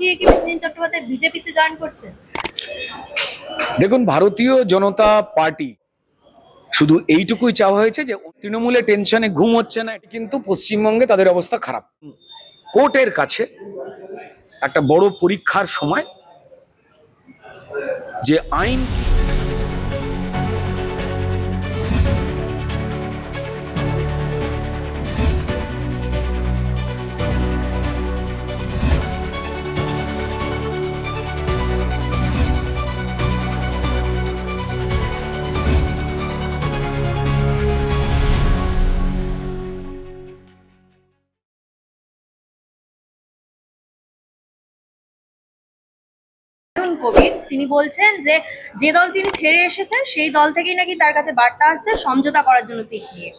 গিয়ে কি বিপিন চট্টোপাধ্যায় বিজেপিতে জয়েন করছেন? দেখুন, ভারতীয় জনতা পার্টি শুধু এইটুকুই চাওয়া হয়েছে যে তৃণমূলে টেনশনে ঘুম হচ্ছে না, কিন্তু পশ্চিমবঙ্গে তাদের অবস্থা খারাপ। কোর্টের কাছে একটা বড় পরীক্ষার সময়, যে আইন কবির তিনি বলছেন যে যে দল তিনি ছেড়ে এসেছেন সেই দল থেকেই নাকি তার কাছে বার্তা আসছে সমঝোতা করার জন্য সিট নিয়ে।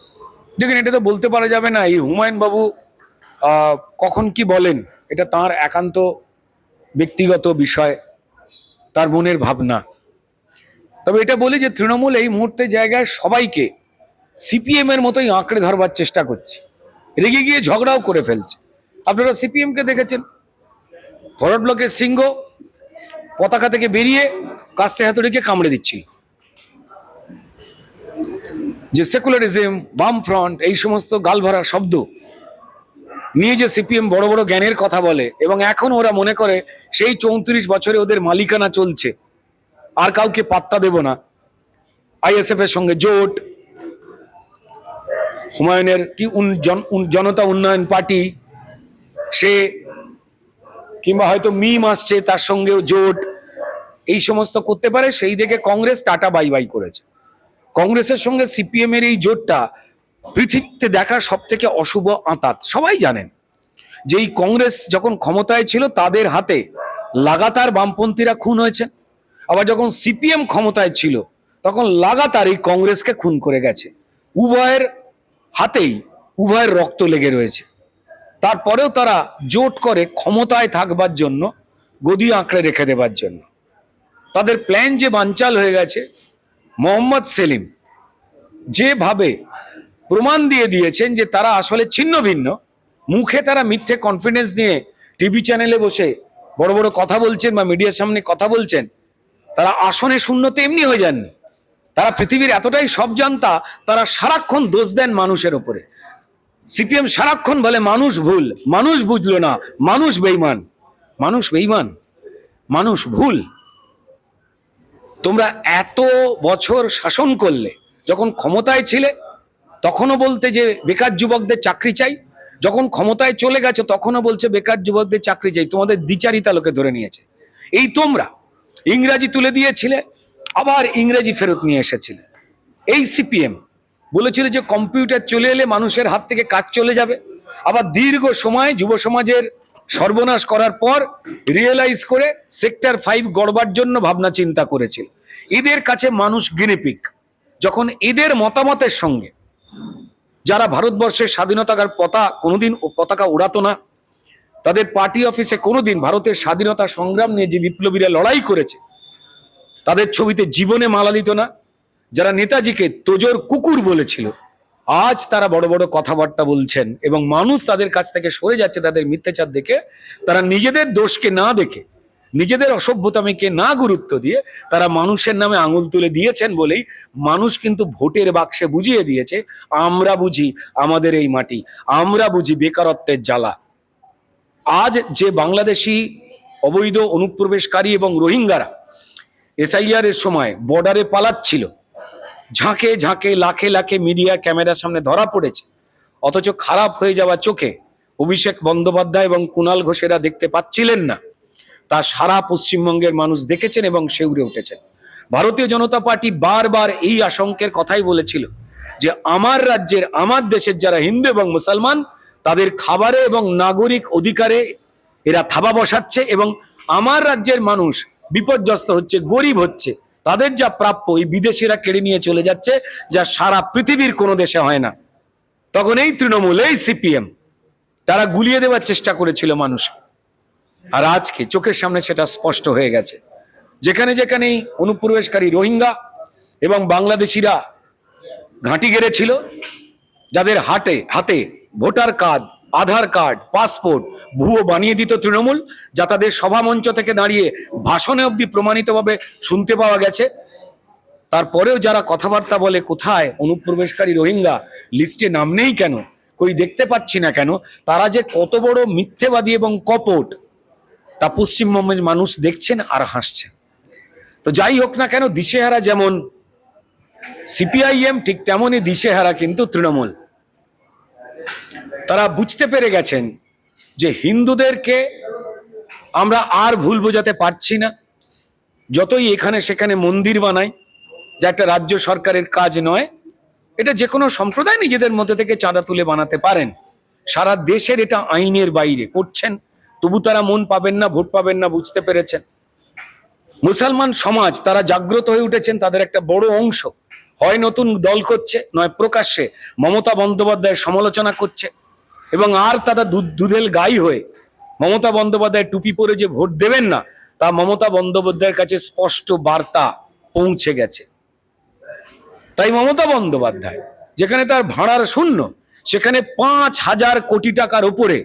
দেখুন, এটা তো বলতে পারা যাবে না। এই হুমায়ুন বাবু কখন কি বলেন, এটা তার একান্ত ব্যক্তিগত বিষয়, তার মনের ভাবনা। তবে এটা বলি যে তৃণমূল এই মুহূর্তে জায়গায় সবাইকে সিপিএম এর মতোই আঁকড়ে ধরবার চেষ্টা করছে, রেগে গিয়ে ঝগড়াও করে ফেলছে। আপনারা সিপিএম কে দেখেছেন, ফরওয়ার্ড ব্লকের সিংহ পতাকা থেকে বেরিয়ে কাস্তে হাতুড়িকে কামড়ে দিচ্ছিল। যে সেকুলারিজম, বাম ফ্রন্ট, এই সমস্ত গালভরা শব্দ নিয়ে যে সিপিএম বড় বড় জ্ঞানের কথা বলে, এবং এখন ওরা মনে করে সেই 34 বছরে ওদের মালিকানা চলছে, আর কাউকে পাত্তা দেব না। আইএসএফ এর সঙ্গে জোট, হুমায়ুনের কি জনতা উন্নয়ন পার্টি, সে কিংবা হয়তো মিম আসছে তার সঙ্গেও জোট, এই সমস্ত করতে পারে। সেই দিকে কংগ্রেস টাটা বাই বাই করেছে। কংগ্রেসের সঙ্গে সিপিএম এর এই জোটটা পৃথিবীতে দেখা সব থেকে অশুভ আঁতাত। সবাই জানেন যে এই কংগ্রেস যখন ক্ষমতায় ছিল তাদের হাতে লাগাতার বামপন্থীরা খুন হয়েছে, আবার যখন সিপিএম ক্ষমতায় ছিল তখন লাগাতার এই কংগ্রেসকে খুন করে গেছে। উভয়ের হাতেই উভয়ের রক্ত লেগে রয়েছে। তারপরেও তারা জোট করে ক্ষমতায় থাকবার জন্য, গদি আঁকড়ে রেখে দেবার জন্য। তাদের প্ল্যান যে বানচাল হয়ে গেছে, মোহাম্মদ সেলিম যেভাবে প্রমাণ দিয়ে দিয়েছেন যে তারা আসলে ছিন্ন ভিন্ন, মুখে তারা মিথ্যে কনফিডেন্স নিয়ে টিভি চ্যানেলে বসে বড় বড় কথা বলছেন বা মিডিয়ার সামনে কথা বলছেন, তারা আসনে শূন্যতে এমনি হয়ে যাননি। তারা পৃথিবীর এতটাই সব জানতা, তারা সারাক্ষণ দোষ দেন মানুষের ওপরে। সিপিএম সারাক্ষণ বলে মানুষ ভুল, মানুষ বুঝলো না, মানুষ বেঈমান, মানুষ বেঈমান, মানুষ ভুল। তোমরা এত বছর শাসন করলে, যখন ক্ষমতায় ছিলে তখনও বলতে যে বেকার যুবকদের চাকরি চাই, যখন ক্ষমতায় চলে গেছে তখনও বলছে বেকার যুবকদের চাকরি চাই। তোমাদের দ্বিচারিতা লোকে ধরে নিয়েছে। এই তোমরা ইংরাজি তুলে দিয়েছিলে, আবার ইংরেজি ফেরত নিয়ে এসেছিলে। এই সিপিএম বলেছিল যে কম্পিউটার চলে এলে মানুষের হাত থেকে কাজ চলে যাবে, আবার দীর্ঘ সময় যুব সমাজের সর্বনাশ করার পর রিয়েলাইজ করে সেক্টর 5 গড়বার জন্য ভাবনা চিন্তা করেছিল। এদের কাছে মানুষ গিনিপিগ। যখন এদের মতামতের সঙ্গে যারা ভারতবর্ষের স্বাধীনতার কোনোদিন পতাকা উড়াতো না, তাদের পার্টি অফিসে কোনোদিন ভারতের স্বাধীনতা সংগ্রাম নিয়ে যে বিপ্লবীরা লড়াই করেছে তাদের ছবিতে জীবনে মালা দিত না, যারা নেতাজিকে তোজোর কুকুর বলেছিল, আজ তারা বড় বড় কথাবার্তা বলছেন এবং মানুষ তাদের কাছ থেকে সরে যাচ্ছে তাদের মিথ্যাচার দেখে। তারা নিজেদের দোষকে না দেখে, নিজেদের অসভ্যতামিকে না গুরুত্ব দিয়ে তারা মানুষের নামে আঙুল তুলে দিয়েছেন বলেই মানুষ কিন্তু ভোটের বাক্সে বুঝিয়ে দিয়েছে, আমরা বুঝি আমাদের এই মাটি, আমরা বুঝি বেকারত্বের জ্বালা। আজ যে বাংলাদেশি অবৈধ অনুপ্রবেশকারী এবং রোহিঙ্গারা এসআইআর এর সময় বর্ডারে পালাচ্ছিল, ঝাঁকে ঝাঁকে লাখে লাখে মিডিয়া ক্যামেরার সামনে ধরা পড়েছে, অথচ খারাপ হয়ে যাওয়া চোখে অভিষেক বন্দ্যোপাধ্যায় এবং কুণাল ঘোষেরা দেখতে পাচ্ছিলেন না, তা সারা পশ্চিমবঙ্গের মানুষ দেখেছেন এবং শিউরে উঠেছেন। ভারতীয় জনতা পার্টি বারবার এই আশঙ্কের কথাই বলেছিল যে আমার রাজ্যের, আমার দেশের যারা হিন্দু এবং মুসলমান, তাদের খাবারে এবং নাগরিক অধিকারে এরা থাবা বসাচ্ছে এবং আমার রাজ্যের মানুষ বিপর্যস্ত হচ্ছে, গরিব হচ্ছে, তাদের যা প্রাপ্য এই বিদেশিরা কেড়ে নিয়ে চলে যাচ্ছে, যা সারা পৃথিবীর কোনো দেশে হয় না। তখন এই তৃণমূল, এই সিপিএম তারা গুলিয়ে দেওয়ার চেষ্টা করেছিল মানুষকে। আর আজকে চোখের সামনে সেটা স্পষ্ট হয়ে গেছে। যেখানে যেখানেই অনুপ্রবেশকারী রোহিঙ্গা এবং বাংলাদেশিরা ঘাঁটি গেড়েছিল, যাদের হাতে ভোটার কার্ড আধার কার্ড, পাসপোর্ট ভুয়ো বানিয়ে দিত তৃণমূল, যা তাদের সভামঞ্চ থেকে দাঁড়িয়ে ভাষণে অবধি প্রমাণিতভাবে শুনতে পাওয়া গেছে। তারপরেও যারা কথাবার্তা বলে কোথায় অনুপ্রবেশকারী রোহিঙ্গা লিস্টে নাম নেই কেন, কই দেখতে পাচ্ছি না কেন, তারা যে কত বড় মিথ্যেবাদী এবং কপট তা পশ্চিমবঙ্গের মানুষ দেখছেন আর হাসছেন। তো যাই হোক না কেন, দিশেহারা যেমন সিপিআইএম, ঠিক তেমনই দিশেহারা কিন্তু তৃণমূল। তারা বুঝতে পেরে গেছেন যে হিন্দুদেরকে আমরা আর ভুল বোঝাতে পারছি না। যতই এখানে সেখানে মন্দির বানাই, যা একটা রাজ্য সরকারের কাজ নয়, এটা যে কোনো সম্প্রদায় নিজেদের মধ্যে থেকে চাঁদা তুলে বানাতে পারেন। সারা দেশের এটা আইনের বাইরে করছেন, তবু তারা মন পাবেন না, ভোট পাবেন না, বুঝতে পেরেছেন। মুসলমান সমাজ তারা জাগ্রত হয়ে উঠেছেন, তাদের একটা বড় অংশ হয় নতুন দল করছে, নয় প্রকাশ্যে মমতা বন্দ্যোপাধ্যায়ের সমালোচনা করছে। এবং আর তারা দুধেল গাই হয়ে মমতা বন্দ্যোপাধ্যায় টুপি পরে যে ভোট দেবেন না, তা মমতা বন্দ্যোপাধ্যায়ের কাছে স্পষ্ট বার্তা পৌঁছে গেছে। তাই মমতা বন্দ্যোপাধ্যায় যেখানে তার ভাড়ার শূন্য, সেখানে 5,000 কোটি টাকার উপরে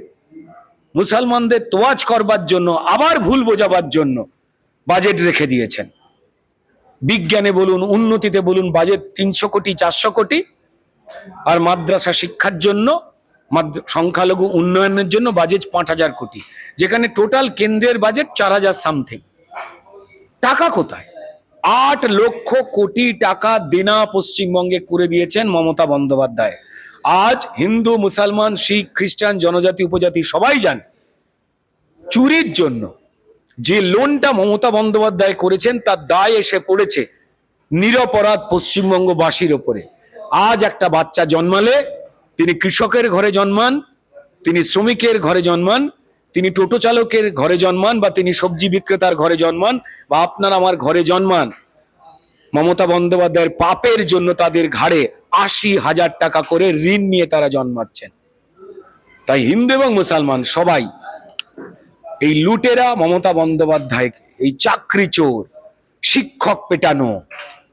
মুসলমানদের তোয়াজ করবার জন্য, আবার ভুল বোঝাবার জন্য বাজেট রেখে দিয়েছেন। বিজ্ঞানে বলুন, উন্নতিতে বলুন, বাজেট 300 কোটি 400 কোটি, আর মাদ্রাসা শিক্ষার জন্য, সংখ্যালঘু উন্নয়নের জন্য বাজেট 5,000 কোটি, যেখানে টোটাল কেন্দ্রের বাজেট 4,000 সামথিং। টাকা কোথায়? 8 লক্ষ কোটি টাকা দেনা পশ্চিমবঙ্গে করে দিয়েছেন মমতা বন্দ্যোপাধ্যায়। আজ হিন্দু, মুসলমান, শিখ, খ্রিস্টান, জনজাতি, উপজাতি সবাই জানে চুরির জন্য যে লোনটা মমতা বন্দ্যোপাধ্যায় করেছেন, তার দায় এসে পড়েছে নিরপরাধ পশ্চিমবঙ্গবাসীর ওপরে। আজ একটা বাচ্চা জন্মালে তিনি কৃষকের ঘরে জন্মান, তিনি শ্রমিকের ঘরে জন্মান, তিনি টোটো চালকের ঘরে জন্মান, বা তিনি সবজি বিক্রেতার ঘরে জন্মান, বা আপনার আমার ঘরে জন্মান, মমতা বন্দ্যোপাধ্যায়ের পাপের জন্য তাদের ঘাড়ে 80,000 টাকা করে ঋণ নিয়ে তারা জন্মাচ্ছেন। তাই হিন্দু এবং মুসলমান সবাই এই লুটেরা মমতা বন্দ্যোপাধ্যায়কে, এই চাকরি চোর, শিক্ষক পেটানো,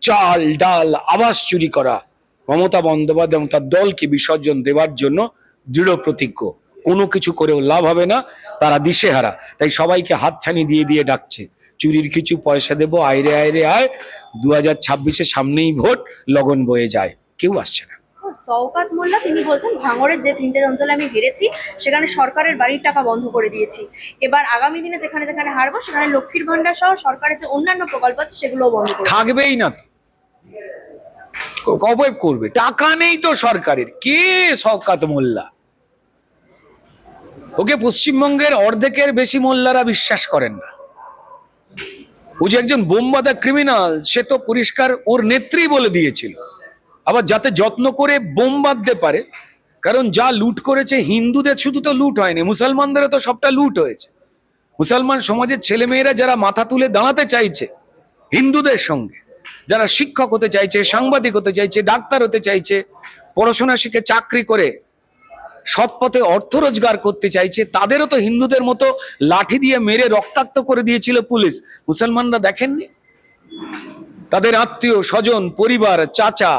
চাল ডাল আবাস চুরি করা মমতা বন্দ্যোপাধ্যায় এবং তার দলকে বিসর্জন দেওয়ার জন্য দৃঢ় প্রতিজ্ঞ। কোনো কিছু করেও লাভ হবে না, তারা দিশেহারা। তাই সবাইকে হাতছানি দিয়ে দিয়ে ডাকছে, চুরির কিছু পয়সা দেবো, আয়রে আয়রে আয়, 2026-এ সামনেই ভোট, লগন বয়ে যায়, কেউ আসছে না। শওকত মোল্লা তিনি বলছেন, ভাঙড়ের যে 3টে অঞ্চলে আমি হেরেছি সেখানে সরকারের বাড়ির টাকা বন্ধ করে দিয়েছি। এবার আগামী দিনে যেখানে যেখানে হারবো সেখানে লক্ষ্মীর ভান্ডার সহ সরকারের যে অন্যান্য প্রকল্প আছে সেগুলোও বন্ধ করে থাকবেই না তো, কবে করবে? টাকা নেই তো সরকারের। কে শওকত মোল্লা? ওকে পশ্চিমবঙ্গের অর্ধেকের বেশি মোল্লারা বিশ্বাস করেন না। ও যে একজন বোমবাদা ক্রিমিনাল, সে তো পরিষ্কার ওর নেত্রী বলে দিয়েছিল। আবার যাতে যত্ন করে বোম বাঁধতে পারে, কারণ যা লুট করেছে হিন্দুদের শুধু তো লুট হয়নি, মুসলমানদেরও তো সবটা লুট হয়েছে। মুসলমান সমাজের ছেলেমেয়েরা যারা মাথা তুলে দাঁড়াতে চাইছে হিন্দুদের সঙ্গে, যারা শিক্ষক হতে চাইছে, সাংবাদিক হতে চাইছে, ডাক্তার হতে চাইছে, পড়াশোনা শিখে চাকরি করে সৎপথে অর্থ রোজগার করতে চাইছে, তাদেরও তো হিন্দুদের মতো লাঠি দিয়ে মেরে রক্তাক্ত করে দিয়েছিল পুলিশ। মুসলমানরা দেখেননি? তাদের আত্মীয় স্বজন, পরিবার, চাচা,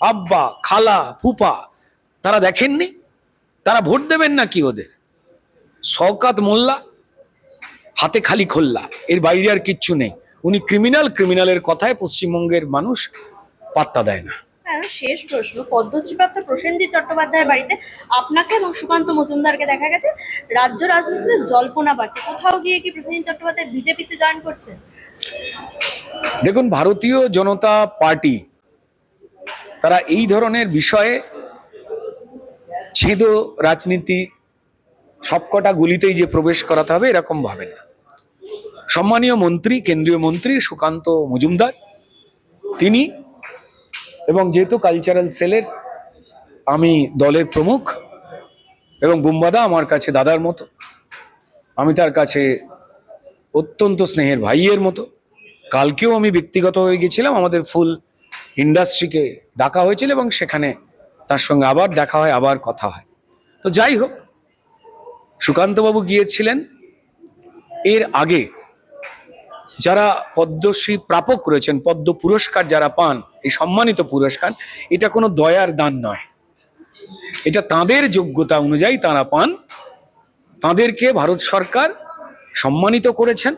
আব্বা, খালা, ফুপা, তারা দেখেননি? তারা ভোট দেবেন নাকি ওদের? শওকত মোল্লা হাতে খালি খোল্লা, এর বাইরে আর কিচ্ছু নেই। উনি ক্রিমিনাল, ক্রিমিনালের কথায় পশ্চিমবঙ্গের মানুষ পাত্তা দেয় না। শেষ প্রশ্ন, পদ্মশ্রীপ্রাপ্ত প্রসেনজিৎ চট্টোপাধ্যায়ের বাড়িতে আপনাকে এবং সুকান্ত মজুমদারকে দেখা গেছে। রাজ্য রাজনীতিতে জল্পনা বাড়ছে, কোথাও গিয়ে কি প্রসেনজিৎ চট্টোপাধ্যায় বিজেপিতে জয়েন করছেন? দেখুন, ভারতীয় জনতা পার্টি তারা এই ধরনের বিষয়ে ছেদ রাজনীতি সবকটা গুলিতেই যে প্রবেশ করাতে হবে এরকম ভাবেন না। সম্মানীয় মন্ত্রী, কেন্দ্রীয় মন্ত্রী সুকান্ত মজুমদার, তিনি, এবং যেহেতু কালচারাল সেলের আমি দলের প্রমুখ, এবং বুম্বাদা আমার কাছে দাদার মতো, আমি তার কাছে অত্যন্ত স্নেহের ভাইয়ের মতো। কালকেও আমি ব্যক্তিগত হয়ে গেছিলাম, আমাদের ফুল ইন্ডাস্ট্রিকে ডাকা হয়েছিল এবং সেখানে তার সঙ্গে আবার দেখা হয়, আবার কথা হয়। তো যাই হোক, সুকান্তবাবু গিয়েছিলেন। এর আগে যারা পদ্মশ্রী প্রাপক রয়েছেন, পদ্ম পুরস্কার যারা পান, এই সম্মানিত পুরস্কার, এটা কোনো দয়ার দান নয়। এটা তাদের যোগ্যতা অনুযায়ী তারা পান। তাদেরকে ভারত সরকার সম্মানিত করেছেন।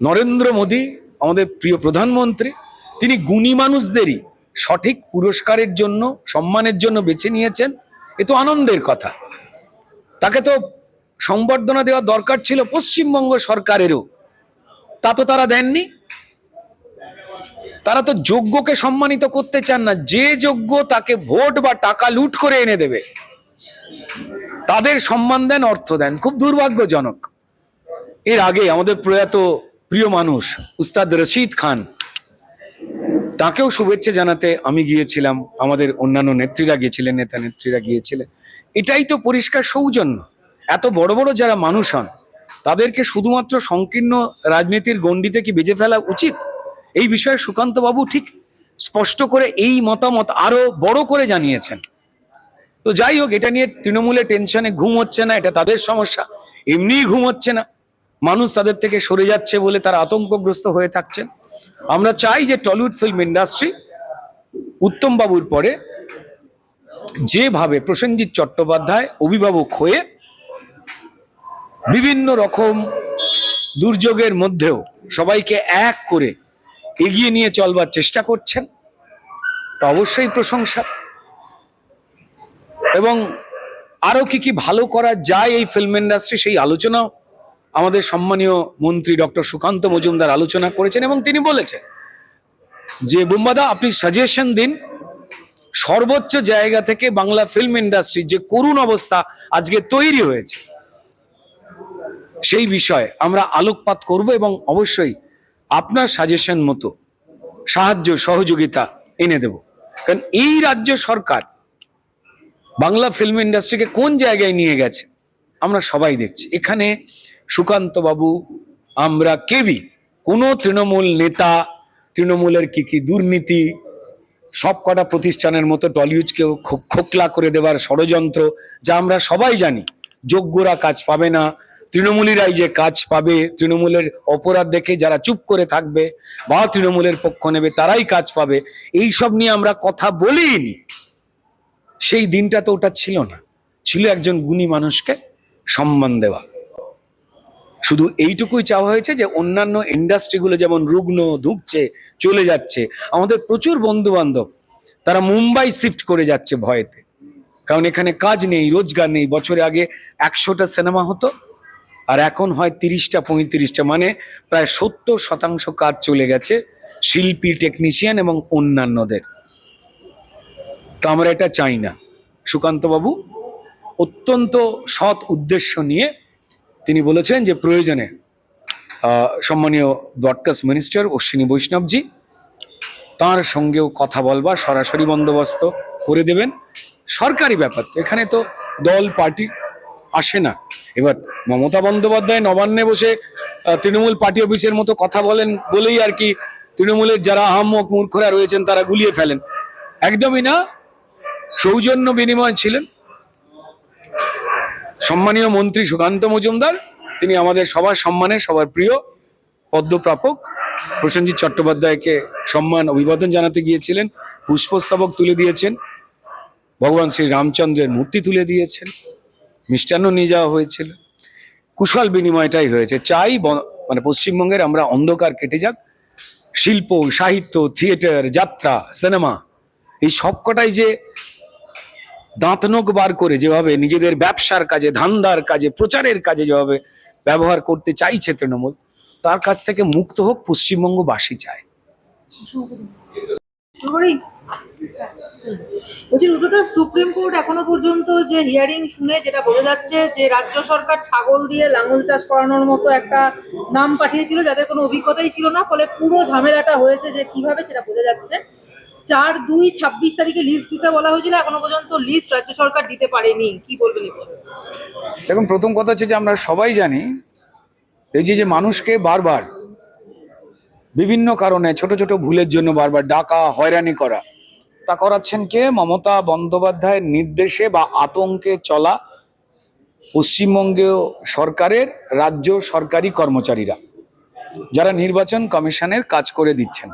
নরেন্দ্র মোদী আমাদের প্রিয় প্রধানমন্ত্রী, তিনি গুণী মানুষদেরই সঠিক পুরস্কারের জন্য, সম্মানের জন্য বেছে নিয়েছেন। এ তো আনন্দের কথা। তাকে তো সংবর্ধনা দেওয়া দরকার ছিল পশ্চিমবঙ্গ সরকারেরও, তা তো তারা দেননি। তারা তো যোগ্যকে সম্মানিত করতে চান না, যে যোগ্য তাকে ভোট বা টাকা লুট করে এনে দেবে তাদের সম্মান দেন, অর্থ দেন। খুব দুর্ভাগ্যজনক। এর আগে আমাদের প্রয়াত প্রিয় মানুষ উস্তাদ রশিদ খান, তাকেও শুভেচ্ছা জানাতে আমি গিয়েছিলাম, আমাদের অন্যান্য নেত্রীরা গিয়েছিলেন, নেতা নেত্রীরা গিয়েছিলেন। এটাই তো পরিষ্কার সৌজন্য। এত বড় বড় যারা মানুষ হন তাদেরকে শুধুমাত্র সংকীর্ণ রাজনীতির গণ্ডিতে কি বেঁচে ফেলা উচিত? এই বিষয়ে সুকান্ত বাবু ঠিক স্পষ্ট করে এই মতামত আরো বড় করে জানিয়েছেন। তো যাই হোক, এটা নিয়ে তৃণমূলে টেনশনে ঘুম হচ্ছে না, এটা তাদের সমস্যা। এমনিই ঘুম হচ্ছে না, মানুষ তাদের থেকে সরে যাচ্ছে বলে তারা আতঙ্কগ্রস্ত হয়ে থাকছেন। আমরা চাই যে টলিউড ফিল্ম ইন্ডাস্ট্রি উত্তম বাবুর পরে যেভাবে প্রসেনজিৎ চট্টোপাধ্যায় অভিভাবক হয়ে বিভিন্ন রকম দুর্যোগের মধ্যেও সবাইকে এক করে এগিয়ে নিয়ে চলবার চেষ্টা করছেন, তা অবশ্যই প্রশংসা। এবং আরো কি কি ভালো করা যায় এই ফিল্ম ইন্ডাস্ট্রি, সেই আলোচনাও আমাদের সম্মানীয় মন্ত্রী ডক্টর সুকান্ত মজুমদার আলোচনা করেছেন। এবং তিনি বলেছেন যে বুম্বাদা, আপনি সাজেশন দিন সর্বোচ্চ জায়গা থেকে বাংলা ফিল্ম ইন্ডাস্ট্রির যে করুণ অবস্থা আজকে তৈরি হয়েছে, সেই বিষয়ে আমরা আলোকপাত করব এবং অবশ্যই আপনার সাজেশন মতো সাহায্য সহযোগিতা এনে দেব। কারণ এই রাজ্য সরকার বাংলা ফিল্ম ইন্ডাস্ট্রিকে কোন জায়গায় নিয়ে গেছে আমরা সবাই দেখছি। এখানে সুকান্ত বাবু, আমরা কেবি কোনো তৃণমূল নেতা, তৃণমূলের কি কি দুর্নীতি, সব কটা প্রতিষ্ঠানের মতো টলিউডকেও খোকলা করে দেওয়ার ষড়যন্ত্র, যা আমরা সবাই জানি। যোগ্যরা কাজ পাবে না, তৃণমূলীরাই যে কাজ পাবে, তৃণমূলের অপরাধ দেখে যারা চুপ করে থাকবে বা তৃণমূলের পক্ষ নেবে তারাই কাজ পাবে, এই সব নিয়ে আমরা কথা বলিনি। সেই দিনটা তো ওটা ছিল না, ছিল একজন গুণী মানুষকে সম্মান দেওয়া। শুধু এইটুকুই চাওয়া হয়েছে যে অন্যান্য ইন্ডাস্ট্রিগুলো যেমন রুগ্ন ধুঁকছে, চলে যাচ্ছে, আমাদের প্রচুর বন্ধু বান্ধব তারা মুম্বাই শিফট করে যাচ্ছে ভয়েতে, কারণ এখানে কাজ নেই, রোজগার নেই। বছরে আগে 100টা সিনেমা হতো, আর এখন হয় 30টা 35টা, মানে প্রায় 70% কাজ চলে গেছে শিল্পী, টেকনিশিয়ান এবং অন্যান্যদের। তো আমরা এটা চাই না। সুকান্ত বাবু অত্যন্ত সৎ উদ্দেশ্য নিয়ে তিনি বলেছেন যে প্রয়োজনে সম্মানীয় ব্রডকাস্ট মিনিস্টার অশ্বিনী বৈষ্ণবজি তার সঙ্গেও কথা বলবার সরাসরি বন্দোবস্ত করে দেবেন। সরকারি ব্যাপার তো, এখানে তো দল পার্টি আসে না। এবার মমতা বন্দ্যোপাধ্যায় নবান্নে বসে তৃণমূল পার্টি অফিসের মতো কথা বলেন বলেই আর কি তৃণমূলের যারা আহাম্মক মূর্খরা রয়েছেন তারা গুলিয়ে ফেলেন, একদমই না। সৌজন্য বিনিময় ছিলেন। সম্মানীয় মন্ত্রী সুকান্ত মজুমদার, তিনি আমাদের সবার সম্মানের, সবার প্রিয় পদ্মপ্রাপক প্রসেনজিৎ চট্টোপাধ্যায়কে সম্মান অভিবাদন জানাতে গিয়েছিলেন, পুষ্পস্তবক তুলে দিয়েছেন, ভগবান শ্রী রামচন্দ্রের মূর্তি তুলে দিয়েছেন, মিষ্টান্ন নিয়ে যাওয়া হয়েছিল। কুশল বিনিময়টাই হয়েছে। চাই মানে পশ্চিমবঙ্গের আমরা অন্ধকার কেটে যাক। শিল্প, সাহিত্য, থিয়েটার, যাত্রা, সিনেমা, এই সবকটাই যে দাঁতনখ বার করে যেভাবে নিজেদের ব্যবসার কাজে, ধান্দার কাজে, প্রচারের কাজে যেভাবে ব্যবহার করতে চাইছে তৃণমূল, তার কাছ থেকে মুক্ত হোক পশ্চিমবঙ্গবাসী চায়। বলছি রুদ্রদা, সুপ্রিম কোর্ট এখনো পর্যন্ত যে হিয়ারিং শুনে যেটা বোঝা যাচ্ছে যে রাজ্য সরকার ছাগল দিয়ে লাঙল চাষ করানোর মতো একটা নাম পাঠিয়েছিল যাদের কোনো অভিজ্ঞতাই ছিল না, ফলে পুরো ঝামেলাটা হয়েছে যে কিভাবে সেটা বোঝা যাচ্ছে। 4/2/26 তারিখে লিস্ট দিতে বলা হয়েছিল, এখনো পর্যন্ত লিস্ট রাজ্য সরকার দিতে পারেনি, কি বলবেন এই বিষয়ে? দেখুন, প্রথম কথা হচ্ছে যে আমরা সবাই জানি এই যে মানুষকে বারবার বিভিন্ন কারণে ছোট ছোট ভুলের জন্য বারবার ডাকা, হয়রানি করা, তা করাচ্ছেন কে? মমতা বন্দ্যোপাধ্যায়ের নির্দেশে বা আতঙ্কে চলা পশ্চিমবঙ্গীয় সরকারের রাজ্য সরকারি কর্মচারীরা, যারা নির্বাচন কমিশনের কাজ করে দিচ্ছেন।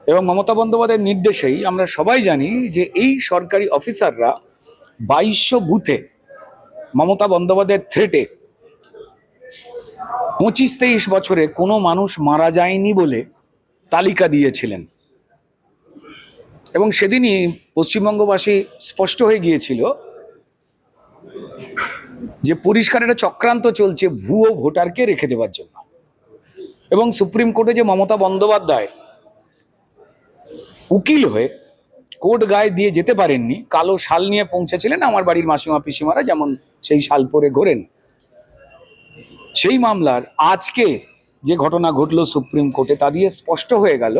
এবং মমতা বন্দ্যোপাধ্যায়ের নির্দেশেই আমরা সবাই জানি যে এই সরকারি অফিসাররা 2200 বুথে মমতা বন্দ্যোপাধ্যায়ের থ্রেটে 25-23 বছরে কোনো মানুষ মারা যায়নি বলে তালিকা দিয়েছিলেন, এবং সেদিনই পশ্চিমবঙ্গবাসী স্পষ্ট হয়ে গিয়েছিল যে পরিষ্কার একটা চক্রান্ত চলছে ভুয়ো ভোটারকে রেখে দেওয়ার জন্য। এবং সুপ্রিম কোর্টে যে মমতা বন্দ্যোপাধ্যায় উকিল হয়ে কোর্ট গায়ে দিয়ে যেতে পারেননি, কালো শাল নিয়ে পৌঁছেছিলেন আমার বাড়ির মাসিমা পিসিমারা যেমন সেই শাল পরে ঘোরেন, সেই মামলার আজকে যে ঘটনা ঘটলো সুপ্রিম কোর্টে তা দিয়ে স্পষ্ট হয়ে গেল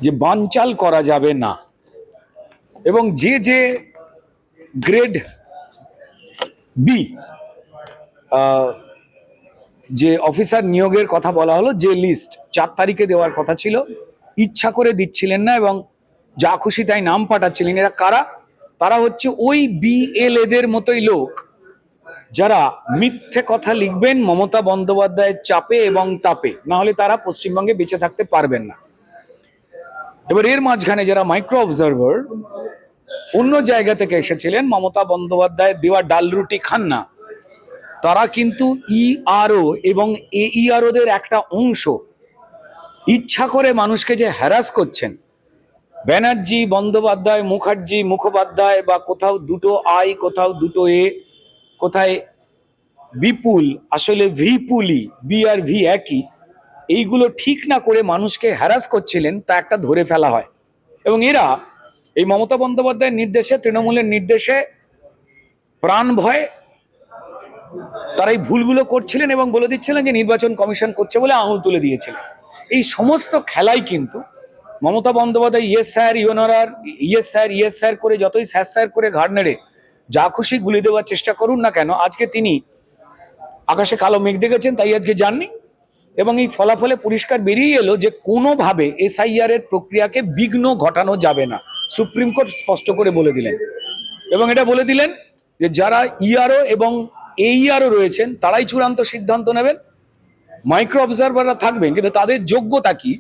যে বানচাল করা যাবে না। এবং যে যে গ্রেড বি যে অফিসার নিয়োগের কথা বলা হলো, যে লিস্ট 4 তারিখে দেওয়ার কথা ছিল, ইচ্ছা করে দিচ্ছিলেন না এবং যা খুশি তাই নাম পাঠাচ্ছিলেন। এরা কারা? তারা হচ্ছে ওই বিএলএদের মতোই লোক যারা মিথ্যে কথা লিখবেন মমতা বন্দ্যোপাধ্যায়ের চাপে এবং তাপে, না হলে তারা পশ্চিমবঙ্গে বেঁচে থাকতে পারবেন না। এবার এর মাঝখানে যারা মাইক্রো অবজারভার অন্য জায়গা থেকে এসেছিলেন, মমতা বন্দ্যোপাধ্যায়ের দেওয়া ডাল রুটি খান না, তারা কিন্তু ইআরও এবং এইআরওদের একটা অংশ ইচ্ছা করে মানুষকে যে হ্যারাস করছেন, ব্যানার্জি বন্দ্যোপাধ্যায় মুখার্জি মুখোপাধ্যায়, বা কোথাও দুটো আই কোথাও দুটো এ, কোথায় বিপুল, আসলে ভিপুলি, বি আর ভি একই, এইগুলো ঠিক না করে মানুষকে হ্যারাস করছিলেন, তা একটা ধরে ফেলা হয়। এবং এরা এই মমতা বন্দ্যোপাধ্যায়ের নির্দেশে, তৃণমূলের নির্দেশে প্রাণ ভয়ে তারা এই ভুলগুলো করছিলেন এবং বলে দিচ্ছিলেন যে নির্বাচন কমিশন করছে বলে আঙুল তুলে দিয়েছিলেন। এই সমস্ত খেলাই কিন্তু মমতা বন্দ্যোপাধ্যায় ইয়েস স্যার ইউনারার ইয়েস স্যার করে, যতই স্যার স্যার করে ঘাড় নেড়ে যা খুশি গুলি দেওয়ার চেষ্টা করুন না কেন, আজকে তিনি আকাশে কালো মেঘ দেখেছেন তাই আজকে যাননি। এবং এই ফলাফলে পরিষ্কার বেরিয়ে এলো যে কোনোভাবে এসআইআর এর প্রক্রিয়াকে বিঘ্ন ঘটানো যাবে না, সুপ্রিম কোর্ট স্পষ্ট করে বলে দিলেন। এবং এটা বলে দিলেন যে যারা ইআরও এবং এইআরও রয়েছেন তারাই চূড়ান্ত সিদ্ধান্ত নেবেন, মাইক্রো অবজারভাররা থাকবেন, কিন্তু তাদের যোগ্যতা কি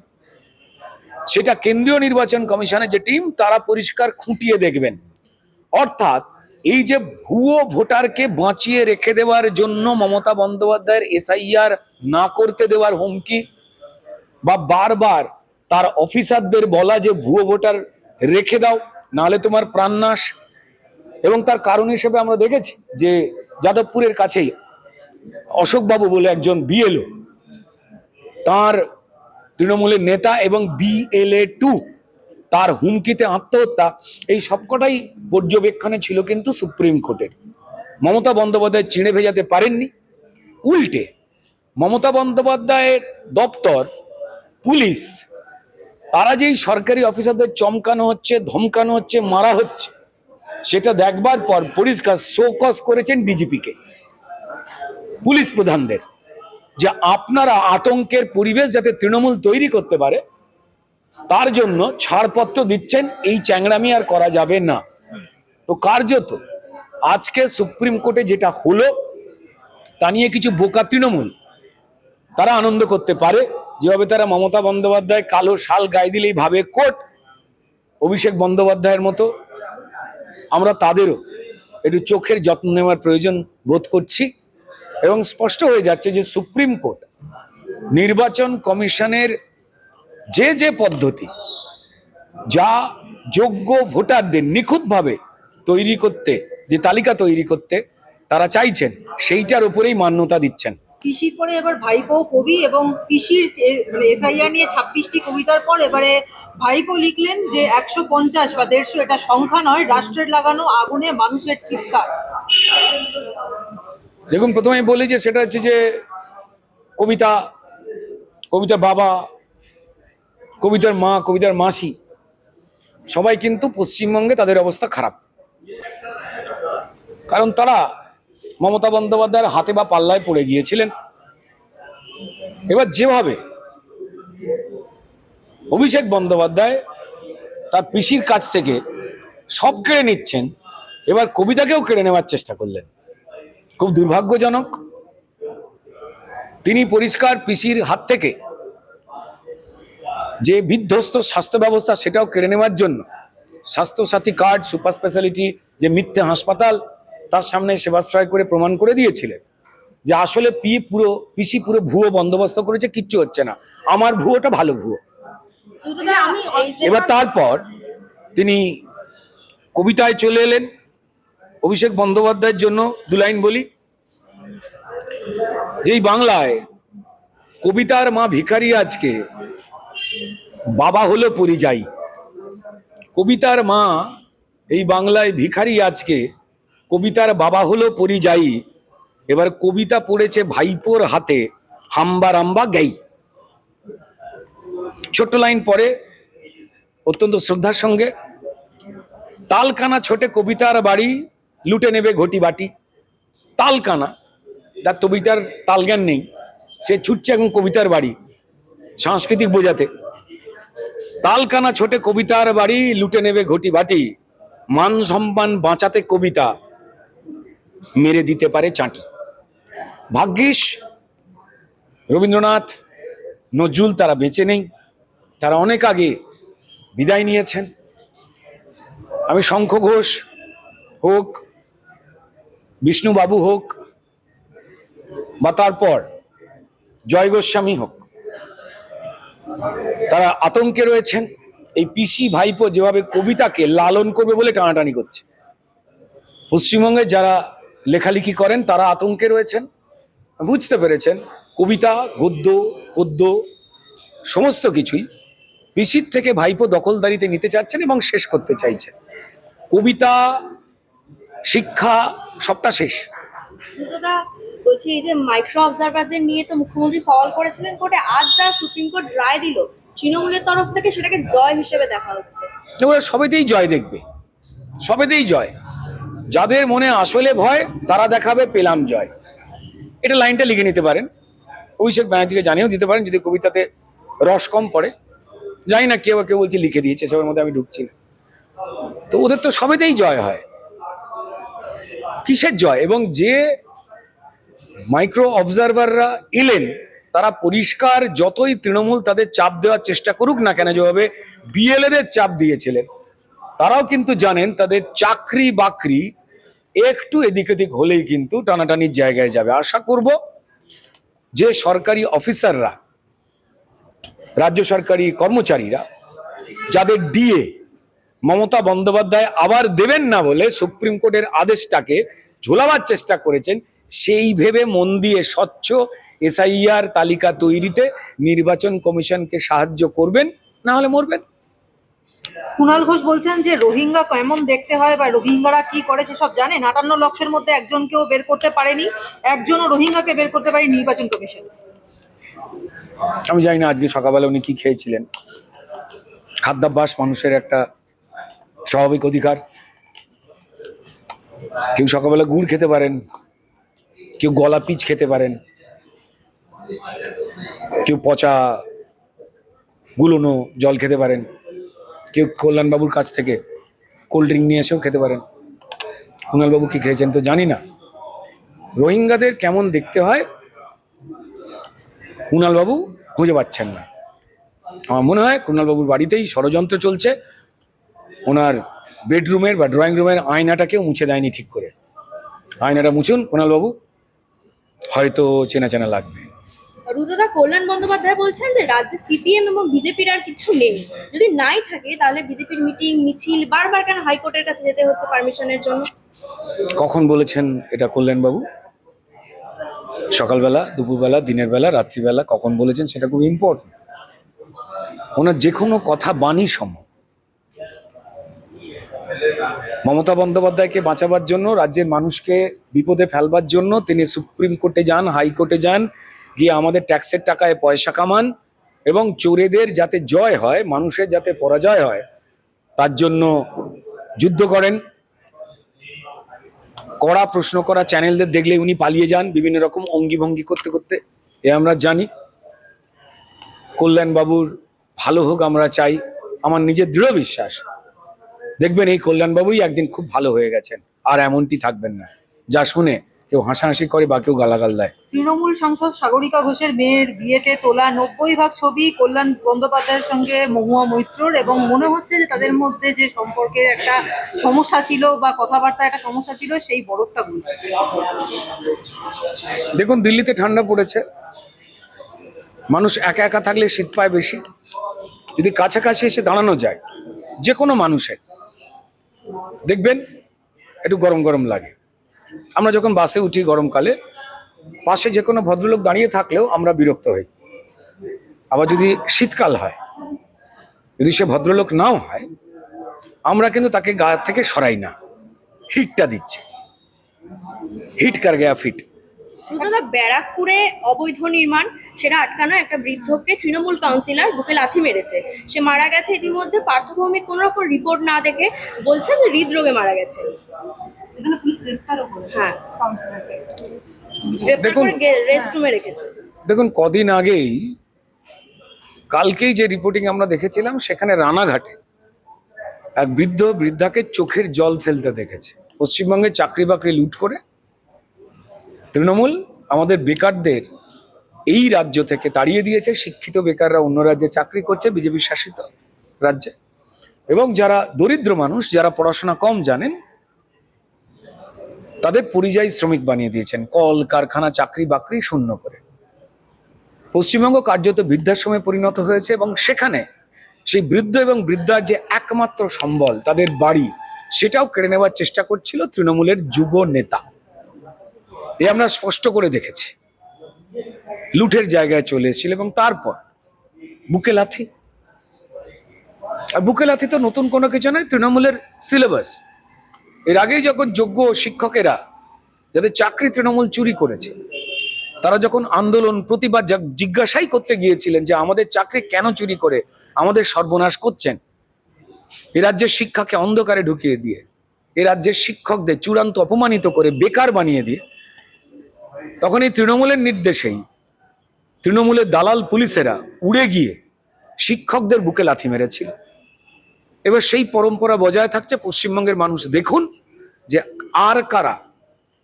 সেটা কেন্দ্রীয় নির্বাচন কমিশনের যে টিম তারা পরিষ্কার খুঁটিয়ে দেখবেন। অর্থাৎ এই যে ভুয়ো ভোটারকে বাঁচিয়ে রেখে দেওয়ার জন্য মমতা বন্দ্যোপাধ্যায়ের এসআইআর না করতে দেওয়ার হুমকি, বা বারবার তার অফিসারদের বলা যে ভুয়ো ভোটার রেখে দাও নাহলে তোমার প্রাণনাশ, এবং তার কারণ হিসেবে আমরা দেখেছি যে যাদবপুরের কাছেই অশোকবাবু বলে একজন বিএলও, তার তৃণমূলের নেতা এবং BLA-2 তার হুমকিতে আত্মহত্যা, এই সবকটাই পর্যবেক্ষণে ছিল কিন্তু সুপ্রিম কোর্টের। মমতা বন্দ্যোপাধ্যায় চিড়ে ভেজাতে পারেননি, উল্টে মমতা বন্দ্যোপাধ্যায়ের দপ্তর, পুলিশ, তারা যেই সরকারি অফিসারদের চমকানো হচ্ছে, ধমকানো হচ্ছে, মারা হচ্ছে, সেটা দেখবার পর পরিষ্কার শোকজ করেছেন ডিজিপিকে, পুলিশ প্রধানদের, যে আপনারা আতঙ্কের পরিবেশ যাতে তৃণমূল তৈরি করতে পারে তার জন্য ছাড়পত্র দিচ্ছেন, এই চ্যাংড়ামি আর করা যাবে না। তো কার্যত আজকে সুপ্রিম কোর্টে যেটা হলো তা নিয়ে কিছু বোকা তৃণমূল তারা আনন্দ করতে পারে, যেভাবে তারা মমতা বন্দ্যোপাধ্যায় কালো শাল গায়ে দিলেই ভাবে কোর্ট, অভিষেক বন্দ্যোপাধ্যায়ের মতো আমরা তাদেরও একটু চোখের যত্ন নেওয়ার প্রয়োজন বোধ করছি। এবং স্পষ্ট হয়ে যাচ্ছে যে সুপ্রিম কোর্ট নির্বাচন কমিশনের যে যে পদ্ধতি, যা যোগ্য ভোটারদের নিখুঁতভাবে তৈরি করতে, যে তালিকা তৈরি করতে তারা চাইছেন, সেইটার উপরেই মান্যতা দিচ্ছেন। পিসির পরে এবার ভাইপো কবি, এবং পিসির মানে এসআইআর নিয়ে 26টি কবিতার পর এবারে ভাইপো লিখলেন যে 150 বা 150 এটা সংখ্যা নয়, রাষ্ট্রের লাগানো আগুনে মানুষের চিৎকার। দেখুন, প্রথমে বলি যে সেটা হচ্ছে যে কবিতার বাবা, কবিতার মা, কবিতার মাসি, সবাই কিন্তু পশ্চিমবঙ্গে তাদের অবস্থা খারাপ, কারণ তারা মমতা বন্দ্যোপাধ্যায়ের হাতে বা পাল্লায় পড়ে গিয়েছিলেন। এবার যেভাবে অভিষেক বন্দ্যোপাধ্যায় তার পিসির কাছ থেকে সব কেড়ে নিচ্ছেন, এবার কবিতাকেও কেড়ে নেওয়ার চেষ্টা করলেন, খুব দুর্ভাগ্যজনক। তিনি পরিষ্কার পিসির হাত থেকে যে বিধ্বস্ত স্বাস্থ্য ব্যবস্থা সেটাও কেড়ে নেওয়ার জন্য স্বাস্থ্যসাথী কার্ড, সুপার স্পেশালিটি যে মিথ্যে হাসপাতাল, তার সামনে সেবাশ্রয় করে প্রমাণ করে দিয়েছিলেন যে আসলে পিসি পুরো ভুয়ো বন্দোবস্ত করেছে, কিচ্ছু হচ্ছে না, আমার ভুয়োটা ভালো ভুয়ো। দুটোদা, আমি এই যে এবার তারপর তিনি কবিতায় চলে এলেন। অভিষেক বন্দ্যোপাধ্যায়ের জন্য দু লাইন বলি। যেই বাংলায় কবিতার মা ভিখারি আজকে বাবা হলো পরিযায়ী, কবিতার মা এই বাংলায় ভিখারি আজকে কবিতার বাবা হলো পরিযায়ী, এবার কবিতা পড়েছে ভাইপোর হাতে, হাম্বা রাম্বা গাই। ছোট্ট লাইন পরে অত্যন্ত শ্রদ্ধার সঙ্গে, তালকানা ছোটে কবিতার বাড়ি, লুটে নেবে ঘটি বাটি। তালকানা, যার কবিতার তালজ্ঞান নেই, সে ছুটছে এখন কবিতার বাড়ি সাংস্কৃতিক বোঝাতে। তালকানা ছোটে কবিতার বাড়ি, লুটে নেবে ঘটি বাটি, মান সম্মান বাঁচাতে কবিতা মেরে দিতে পারে চাঁটি। ভাগ্যিস রবীন্দ্রনাথ, নজরুল তারা বেঁচে নেই, তারা অনেক আগে বিদায় নিয়েছেন। আমি শঙ্খ ঘোষ হোক, বিষ্ণুবাবু হোক, বা তারপর জয় গোস্বামী হোক, তারা আতঙ্কে রয়েছেন। এই পিসি ভাইপো যেভাবে কবিতাকে লালন করবে বলে টানাটানি করছে, পশ্চিমবঙ্গে যারা লেখালেখি করেন তারা আতঙ্কে রয়েছেন, বুঝতে পেরেছেন কবিতা, গদ্য, পদ্য সমস্ত কিছুই পিসির থেকে ভাইপো দখলদারিতে নিতে চাচ্ছেন এবং শেষ করতে চাইছেন। কবিতা, শিক্ষা সবটা শেষ। দুটোদা, বলছি এই যে মাইক্রো অবজারভারদের নিয়ে তো মুখ্যমন্ত্রী সওয়াল করেছিলেন কোর্টে, আজ যা সুপ্রিম কোর্ট রায় দিল, তৃণমূলের তরফ থেকে সেটাকে জয় হিসেবে দেখা হচ্ছে। ওরা সবেতেই জয় দেখবে, সবেতেই জয়। যাদের মনে আসলে ভয় তারা দেখাবে পেলাম জয়। এটা লাইনটা লিখে নিতে পারেন, অভিষেক ব্যানার্জিকে জানিয়েও দিতে পারেন যদি কবিতাতে রস কম পড়ে। জানি না, কেউ কেউ বলছে লিখে দিয়েছে, সবার মধ্যে আমি ঢুকছি না। তো ওদের তো সবেতেই জয় হয়, কিসের জয়? এবং যে মাইক্রো অবজারভাররা এলেন তারা পরিষ্কার, যতই তৃণমূল তাদের চাপ দেওয়ার চেষ্টা করুক না কেন, যেভাবে বিএলএদের চাপ দিয়েছিলেন, তারাও কিন্তু জানেন তাদের চাকরি বাকরি একটু এদিক ওদিক হলেই কিন্তু টানাটানির জায়গায় যাবে। আশা করব যে সরকারি অফিসাররা, রাজ্য সরকারি কর্মচারীরা, যাদের ডিএ মমতা বন্দ্যোপাধ্যায় আবার দেবেন না বলে সুপ্রিম কোর্টের আদেশটাকে ঝোলাবার চেষ্টা করেছেন, সেই ভেবে মন দিয়ে স্বচ্ছ এসআইআর তালিকা তৈরিতে নির্বাচন কমিশনকে সাহায্য করবেন, না হলে মরবেন। কুণাল ঘোষ বলছেন যে রোহিঙ্গা কেমন দেখতে হয় বা রোহিঙ্গারা কি করে সেসব জানেন। 58 লক্ষের মধ্যে একজনকেও বের করতে পারেনি, একজনও রোহিঙ্গাকে বের করতে পারেনি নির্বাচন কমিশন। আমি জানি না আজকে সকালবেলা উনি কি খেয়েছিলেন। খাদ্যাভ্যাস মানুষের একটা স্বাভাবিক অধিকার। কেউ সকালবেলা গুড় খেতে পারেন, কেউ গলা পিচ খেতে পারেন, কেউ পচা গুলোনো জল খেতে পারেন, কেউ কল্যাণবাবুর কাছ থেকে কোল্ড ড্রিঙ্ক নিয়ে এসেও খেতে পারেন। কুণালবাবু কি খেয়েছেন তো জানি না। রোহিঙ্গাদের কেমন দেখতে হয় কুণালবাবু খুঁজে পাচ্ছেন না। আমার মনে হয় কুণালবাবুর বাড়িতেই ষড়যন্ত্র চলছে। ওনার বেডরুমের বা ড্রয়িং রুমের আয়নাটাকেও মুছে দেয়নি ঠিক করে। আয়নাটা মুছুন কুণালবাবু, হয়তো চেনা চেনা লাগবে। রুদ্রদা, কল্যাণ বন্দ্যোপাধ্যায় বলছেন যে রাজ্যে সিপিএম এবং বিজেপির আর কিছু নেই, যদি নাই থাকে তাহলে বিজেপির মিটিং মিছিল বারবার কেন হাইকোর্টের কাছে যেতে হচ্ছে পারমিশনের জন্য? কখন বলেছেন এটা কল্যাণবাবু? সকালবেলা, দুপুরবেলা, দিনের বেলা, রাত্রিবেলা, কখন বলেছেন সেটা খুব ইম্পর্টেন্ট। ওনার যে কোনো কথা বাণী সম। মমতা বন্দ্যোপাধ্যায়কে বাঁচাবার জন্য, রাজ্যের মানুষকে বিপদে ফেলবার জন্য তিনি সুপ্রিম কোর্টে যান, হাইকোর্টে যান, গিয়ে আমাদের ট্যাক্সের টাকায় পয়সা কামান এবং চোরেদের যাতে জয় হয়, মানুষের যাতে পরাজয় হয়, তার জন্য যুদ্ধ করেন। কড়া প্রশ্ন করা চ্যানেলদের দেখলে উনি পালিয়ে যান বিভিন্ন রকম অঙ্গি ভঙ্গি করতে করতে, এ আমরা জানি। কল্যাণবাবুর ভালো হোক আমরা চাই। আমার নিজের দৃঢ় বিশ্বাস, দেখবেন এই কল্যাণবাবুই একদিন খুব ভালো হয়ে গেছেন, আর এমনটি থাকবেন না। যা শুনে কেউ হাসাহাসি করে বা কেউ গালাগাল দেয়। তৃণমূল সাংসদ সাগরিকা ঘোষের মেয়ের বিয়েতে তোলা 90 ভাগ ছবি কল্যাণ বন্দ্যোপাধ্যায়ের সঙ্গে মহুয়া মৈত্রর, এবং মনে হচ্ছে যে তাদের মধ্যে যে সম্পর্কের একটা সমস্যা ছিল বা কথাবার্তা একটা সমস্যা ছিল, সেই বরফটা গুলছে। দেখুন, দিল্লিতে ঠান্ডা পড়েছে, মানুষ একা একা থাকলে শীত পায় বেশি। যদি কাছাকাছি এসে দাঁড়ানো যায় যে কোনো মানুষের, দেখবেন একটু গরম গরম লাগে। আমরা যখন বাসে উঠি গরমকালে, পাশে যে কোনো ভদ্রলোক দাঁড়িয়ে থাকলেও আমরা বিরক্ত হই। আবার যদি শীতকাল হয়, যদি সে ভদ্রলোক নাও হয়, আমরা কিন্তু তাকে গা থেকে সরাই না, হিটটা দিচ্ছে। হিট কার গেয়া ফিট। সুব্রত, ব্যারাকপুরে অবৈধ নির্মাণ সেটা আটকানো একটা বৃদ্ধকে তৃণমূল কাউন্সিলর বুকে লাথি মেরেছে, সে মারা গেছে। ইতিমধ্যে পার্থভৌমিক কোনো রকম রিপোর্ট না দেখে বলছে যে হৃদরোগে মারা গেছে। এখানে পুলিশ গ্রেফতারও করেছে হ্যাঁ, কাউন্সিলরকে। গ্রেফতার দেখুন, করে রেস্ট রুমে রেখেছে। দেখুন, কদিন আগেই, কালকেই যে রিপোর্টিং আমরা দেখেছিলাম, সেখানে রানাঘাটে এক বৃদ্ধাকে চোখের জল ফেলতে দেখেছে। পশ্চিমবঙ্গে চাকরি বাকরি লুট করে তৃণমূল আমাদের বেকারদের এই রাজ্য থেকে তাড়িয়ে দিয়েছে। শিক্ষিত বেকাররা অন্য রাজ্যে চাকরি করছে, বিজেপি শাসিত রাজ্যে। এবং যারা দরিদ্র মানুষ, যারা পড়াশোনা কম জানেন, তাদের পরিযায়ী শ্রমিক বানিয়ে দিয়েছেন, কল কারখানা চাকরি বাকরি শূন্য করে। পশ্চিমবঙ্গ কার্যত বৃদ্ধাশ্রমে পরিণত হয়েছে, এবং সেখানে সেই বৃদ্ধ এবং বৃদ্ধার যে একমাত্র সম্বল তাদের বাড়ি, সেটাও কেড়ে নেওয়ার চেষ্টা করছিল তৃণমূলের যুব নেতা। এ আমরা স্পষ্ট করে দেখেছি। লুটের জায়গায় চলে এসেছিল, এবং তারপর বুকে লাথি। আর বুকে লাথি তো নতুন কোনো কিছু নয়, তৃণমূলের সিলেবাস। এর আগেই যখন যোগ্য শিক্ষকেরা, যাদের চাকরি তৃণমূল চুরি করেছে, তারা যখন আন্দোলন প্রতিবাদ জিজ্ঞাসাই করতে গিয়েছিলেন যে আমাদের চাকরি কেন চুরি করে আমাদের সর্বনাশ করছেন, এ রাজ্যের শিক্ষাকে অন্ধকারে ঢুকিয়ে দিয়ে, এ রাজ্যের শিক্ষকদের চূড়ান্ত অপমানিত করে বেকার বানিয়ে দিয়ে, তখন এই তৃণমূলের নির্দেশেই তৃণমূলের দালাল পুলিশেরা উড়ে গিয়ে শিক্ষকদের বুকে লাথি মেরেছিল। এবার সেই পরম্পরা বজায় থাকছে। পশ্চিমবঙ্গের মানুষ দেখুন যে আর কারা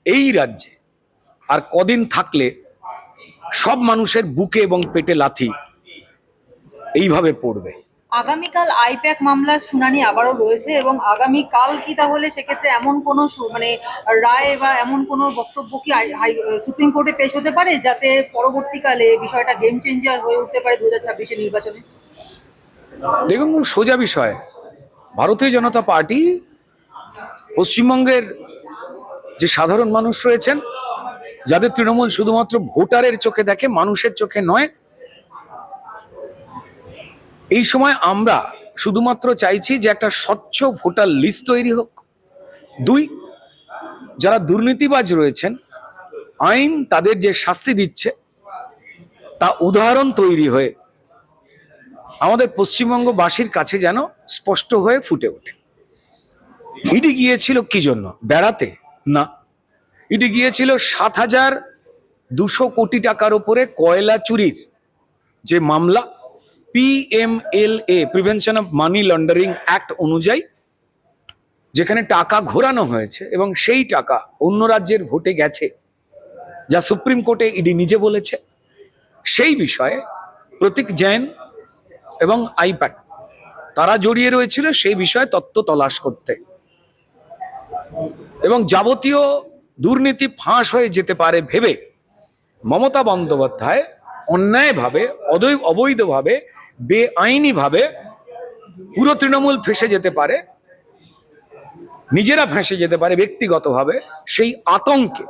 এই রাজ্যে আর কদিন থাকলে সব মানুষের বুকে এবং পেটে লাথি এইভাবে পড়বে। আগামীকাল আইপ্যাক মামলার শুনানি আবারও রয়েছে, এবং আগামীকাল কি তাহলে সেক্ষেত্রে এমন কোনো মানে রায় বা এমন কোনো বক্তব্য কি সুপ্রিম কোর্টে পেশ হতে পারে, যাতে পরবর্তীকালে বিষয়টা গেম চেঞ্জার হয়ে উঠতে পারে 2026 নির্বাচনে? দেখুন, সোজা বিষয়। ভারতীয় জনতা পার্টি পশ্চিমবঙ্গের যে সাধারণ মানুষ রয়েছেন, যাদের তৃণমূল শুধুমাত্র ভোটারের চোখে দেখে, মানুষের চোখে নয়, এই সময় আমরা শুধুমাত্র চাইছি যে একটা স্বচ্ছ ভোটার লিস্ট তৈরি হোক। দুই, যারা দুর্নীতিবাজ রয়েছেন, আইন তাদের যে শাস্তি দিচ্ছে তা উদাহরণ তৈরি হয়ে আমাদের পশ্চিমবঙ্গবাসীর কাছে যেন স্পষ্ট হয়ে ফুটে ওঠে। ইডি গিয়েছিল কি জন্য? বেড়াতে না, ইডি গিয়েছিল 7,200 কোটি টাকার উপরে কয়লা চুরির যে মামলা, PMLA prevention of money laundering act অনুযায়ী, যেখানে টাকা ঘোরানো হয়েছে এবং সেই টাকা অন্য রাজ্যের ভোটে গেছে, যা সুপ্রিম কোর্টে ইডি নিজে বলেছে। সেই বিষয়ে প্রতীক জৈন এবং আইপ্যাক তারা জড়িয়ে রয়েছিল সেই বিষয়ে তত্ত্ব তলাশ করতে, এবং যাবতীয় দুর্নীতি ফাঁস হয়ে যেতে পারে ভেবে মমতা বন্দ্যোপাধ্যায় অন্যায়ভাবে, অবৈধভাবে, বেআইনিভাবে পুরো তৃণমূল ফেঁসে যেতে পারে, নিজেরা ফেঁসে যেতে পারে ব্যক্তিগতভাবে, সেই আতঙ্কে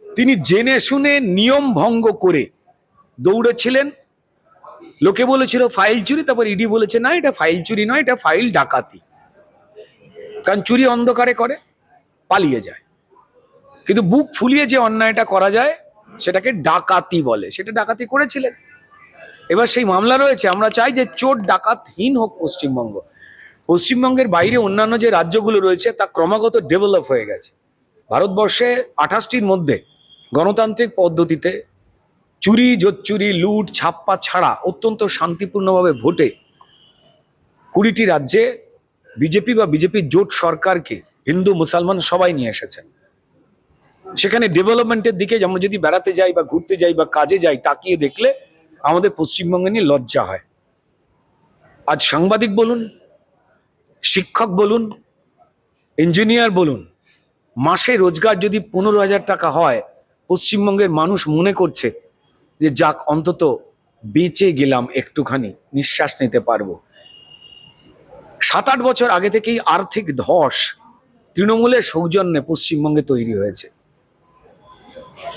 তিনি জেনে শুনে নিয়ম ভঙ্গ করে দৌড়েছিলেন। লোকে বলেছিল ফাইল চুরি, তারপর ইডি বলেছে না, এটা ফাইল চুরি নয়, এটা ফাইল ডাকাতি। কারণ চুরি অন্ধকারে করে, পালিয়ে যায়, কিন্তু বুক ফুলিয়ে যে অন্যায়টা করা যায় সেটাকে ডাকাতি বলে। সেটা ডাকাতি করেছিলেন। এবার সেই মামলা রয়েছে। আমরা চাই যে চোর ডাকাতহীন হোক পশ্চিমবঙ্গ। পশ্চিমবঙ্গের বাইরে অন্যান্য যে রাজ্যগুলো রয়েছে তা ক্রমাগত ডেভেলপ হয়ে গেছে। ভারতবর্ষে 28টির মধ্যে গণতান্ত্রিক পদ্ধতিতে চুরি, জোচ্চুরি, লুট, ছাপ্পা ছাড়া অত্যন্ত শান্তিপূর্ণভাবে ভোটে 20টি রাজ্যে বিজেপি বা বিজেপির জোট সরকারকে হিন্দু মুসলমান সবাই নিয়ে এসেছেন। সেখানে ডেভেলপমেন্টের দিকে আমরা যদি বেড়াতে যাই বা ঘুরতে যাই বা কাজে যাই, তাকিয়ে দেখলে আমাদের পশ্চিমবঙ্গে নিয়ে লজ্জা হয়। আজ সাংবাদিক বলুন, শিক্ষক বলুন, ইঞ্জিনিয়ার বলুন, মাসে রোজগার যদি 15,000 টাকা হয়, পশ্চিমবঙ্গের মানুষ মনে করছে যে যাক অন্তত বেঁচে গেলাম, একটুখানি নিঃশ্বাস নিতে পারবো। 7-8 বছর আগে থেকেই আর্থিক ধস তৃণমূলের সৌজন্যে পশ্চিমবঙ্গে তৈরি হয়েছে,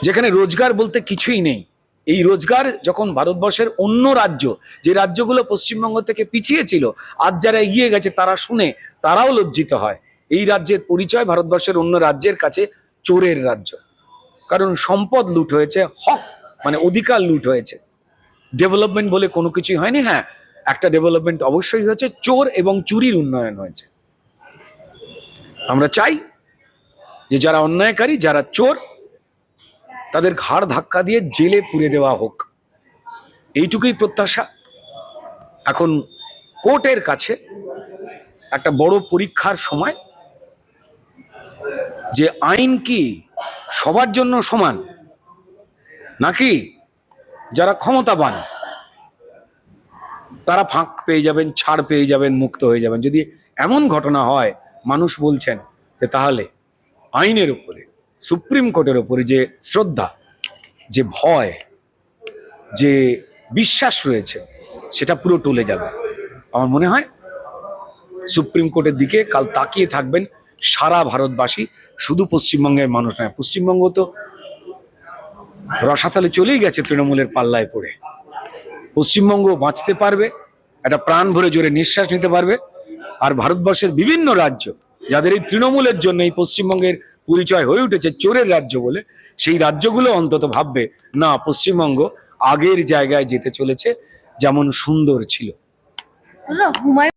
যেখানে রোজগার বলতে কিছুই নেই। এই রোজগার যখন ভারতবর্ষের অন্য রাজ্য, যে রাজ্যগুলো পশ্চিমবঙ্গ থেকে পিছিয়ে ছিল, আজ যারা এগিয়ে গেছে তারা শুনে তারাও লজ্জিত হয়। এই রাজ্যের পরিচয় ভারতবর্ষের অন্য রাজ্যের কাছে চোরের রাজ্য, কারণ সম্পদ লুট হয়েছে, হক মানে অধিকার লুট হয়েছে। ডেভেলপমেন্ট বলে কোনো কিছুই হয়নি। হ্যাঁ, একটা ডেভেলপমেন্ট অবশ্যই হয়েছে, চোর এবং চুরির উন্নয়ন হয়েছে। আমরা চাই যে যারা অন্যায়কারী, যারা চোর, তাদের ঘাড় ধাক্কা দিয়ে জেলে পুরে দেওয়া হোক, এইটুকুই প্রত্যাশা। এখন কোর্টের কাছে একটা বড় পরীক্ষার সময়, যে আইন কি সবার জন্য সমান, নাকি যারা ক্ষমতাবান তারা ফাঁক পেয়ে যাবেন, ছাড় পেয়ে যাবেন, মুক্ত হয়ে যাবেন। যদি এমন ঘটনা হয়, মানুষ বলছেন যে তাহলে আইনের উপরে, সুপ্রিম কোর্টের উপরে যে শ্রদ্ধা, যে ভয়, যে বিশ্বাস রয়েছে, সেটা পুরো টলে যাবে। আমার মনে হয় সুপ্রিম কোর্টের দিকে কাল তাকিয়ে থাকবেন সারা ভারতবাসী, শুধু পশ্চিমবঙ্গের মানুষ নয়। পশ্চিমবঙ্গ তো রসাতলে চলেই গেছে তৃণমূলের পাল্লায় পড়ে। পশ্চিমবঙ্গ বাঁচতে পারবে, একটা প্রাণ ভরে জোরে নিঃশ্বাস নিতে পারবে। আর ভারতবর্ষের বিভিন্ন রাজ্য, যাদের এই তৃণমূলের জন্য এই পশ্চিমবঙ্গের পরিচয় হয়ে উঠেছে চোরের রাজ্য বলে, সেই রাজ্যগুলো অন্তত ভাববে না, পশ্চিমবঙ্গ আগের জায়গায় যেতে চলেছে, যেমন সুন্দর ছিল। হুমায়ুন